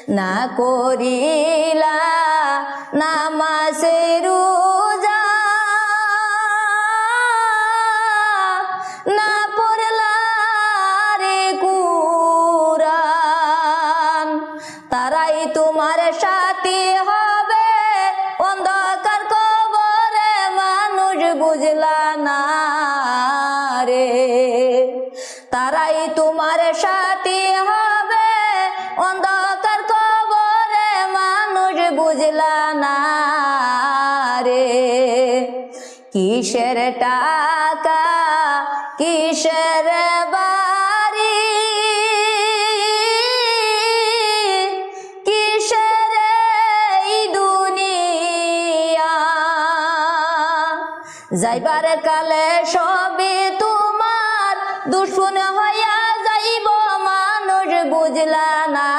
না করিলা নামাজ রোজা, না পড়লা রে কুরআন, তারাই তোমার সাথী হবে অন্ধকার কবরে, মানুষ বুঝলা না রে। তারাই তোমার সাথী হবে অন্ধকার কবরে, মানুষ বুঝলা না রে। কিসের টাকা কিসের বাড়ি, কিসের এই দুনিয়া, যাইবার কালে সবে তোমার দুশ্মন হইয়া যাইব, মানুষ বুঝলা না